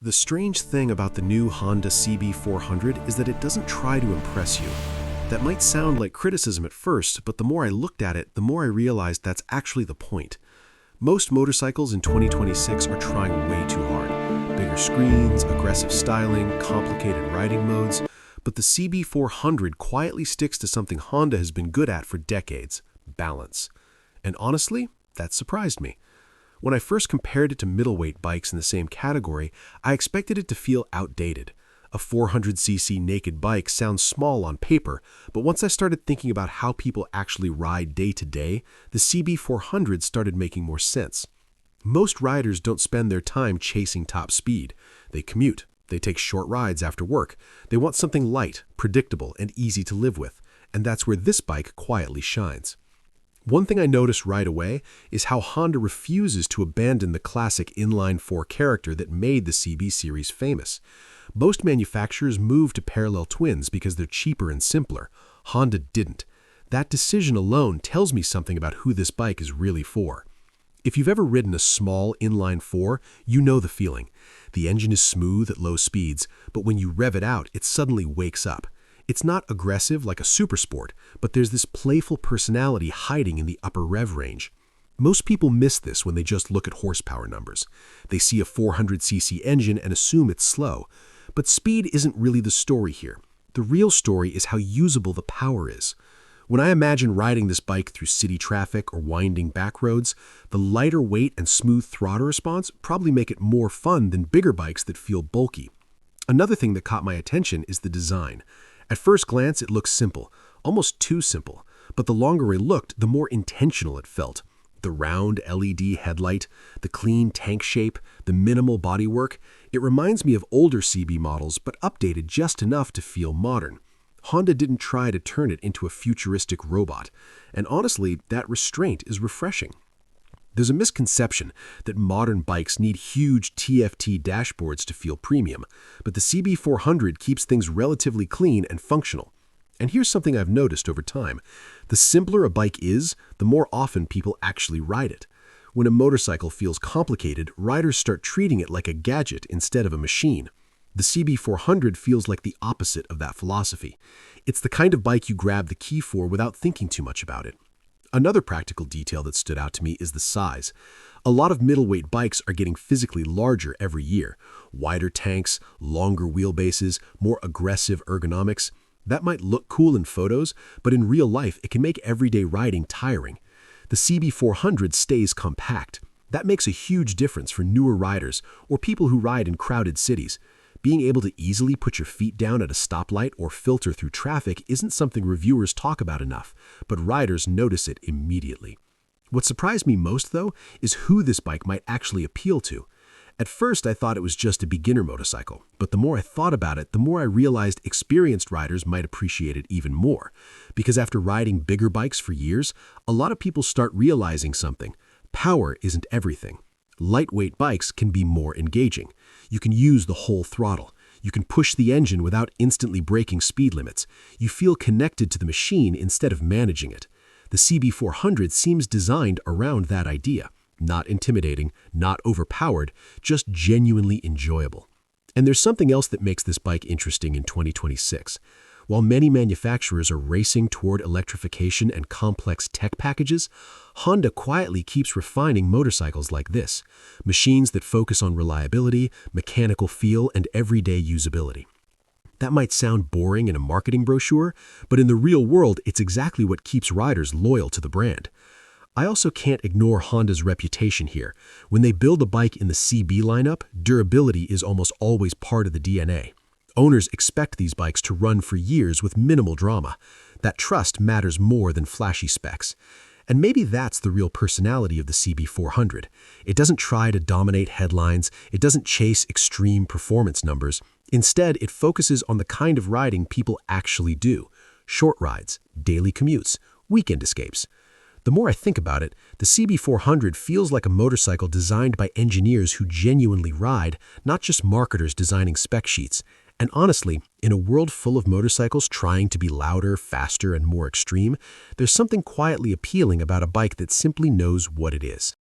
The strange thing about the new Honda CB400 is that it doesn't try to impress you. That might sound like criticism at first, but the more I looked at it, the more I realized that's actually the point. Most motorcycles in 2026 are trying way too hard. Bigger screens, aggressive styling, complicated riding modes. But the CB400 quietly sticks to something Honda has been good at for decades: balance. And honestly, that surprised me. When I first compared it to middleweight bikes in the same category, I expected it to feel outdated. A 400cc naked bike sounds small on paper, but once I started thinking about how people actually ride day to day, the CB400 started making more sense. Most riders don't spend their time chasing top speed. They commute. They take short rides after work. They want something light, predictable, and easy to live with, and that's where this bike quietly shines. One thing I noticed right away is how Honda refuses to abandon the classic inline-four character that made the CB series famous. Most manufacturers move to parallel twins because they're cheaper and simpler. Honda didn't. That decision alone tells me something about who this bike is really for. If you've ever ridden a small inline-four, you know the feeling. The engine is smooth at low speeds, but when you rev it out, it suddenly wakes up. It's not aggressive like a supersport, but there's this playful personality hiding in the upper rev range. Most people miss this when they just look at horsepower numbers. They see a 400cc engine and assume it's slow. But speed isn't really the story here. The real story is how usable the power is. When I imagine riding this bike through city traffic or winding back roads, the lighter weight and smooth throttle response probably make it more fun than bigger bikes that feel bulky. Another thing that caught my attention is the design. At first glance, it looks simple, almost too simple, but the longer I looked, the more intentional it felt. The round LED headlight, the clean tank shape, the minimal bodywork, it reminds me of older CB models, but updated just enough to feel modern. Honda didn't try to turn it into a futuristic robot, and honestly, that restraint is refreshing. There's a misconception that modern bikes need huge TFT dashboards to feel premium, but the CB400 keeps things relatively clean and functional. And here's something I've noticed over time. The simpler a bike is, the more often people actually ride it. When a motorcycle feels complicated, riders start treating it like a gadget instead of a machine. The CB400 feels like the opposite of that philosophy. It's the kind of bike you grab the key for without thinking too much about it. Another practical detail that stood out to me is the size. A lot of middleweight bikes are getting physically larger every year. Wider tanks, longer wheelbases, more aggressive ergonomics. That might look cool in photos, but in real life it can make everyday riding tiring. The CB400 stays compact. That makes a huge difference for newer riders or people who ride in crowded cities. Being able to easily put your feet down at a stoplight or filter through traffic isn't something reviewers talk about enough, but riders notice it immediately. What surprised me most, though, is who this bike might actually appeal to. At first, I thought it was just a beginner motorcycle, but the more I thought about it, the more I realized experienced riders might appreciate it even more. Because after riding bigger bikes for years, a lot of people start realizing something. Power isn't everything. Lightweight bikes can be more engaging. You can use the whole throttle. You can push the engine without instantly breaking speed limits. You feel connected to the machine instead of managing it. The CB400 seems designed around that idea. Not intimidating, not overpowered, just genuinely enjoyable. And there's something else that makes this bike interesting in 2026. While many manufacturers are racing toward electrification and complex tech packages, Honda quietly keeps refining motorcycles like this, machines that focus on reliability, mechanical feel, and everyday usability. That might sound boring in a marketing brochure, but in the real world, it's exactly what keeps riders loyal to the brand. I also can't ignore Honda's reputation here. When they build a bike in the CB lineup, durability is almost always part of the DNA. Owners expect these bikes to run for years with minimal drama. That trust matters more than flashy specs. And maybe that's the real personality of the CB400. It doesn't try to dominate headlines. It doesn't chase extreme performance numbers. Instead, it focuses on the kind of riding people actually do. Short rides, daily commutes, weekend escapes. The more I think about it, the CB400 feels like a motorcycle designed by engineers who genuinely ride, not just marketers designing spec sheets. And honestly, in a world full of motorcycles trying to be louder, faster, and more extreme, there's something quietly appealing about a bike that simply knows what it is.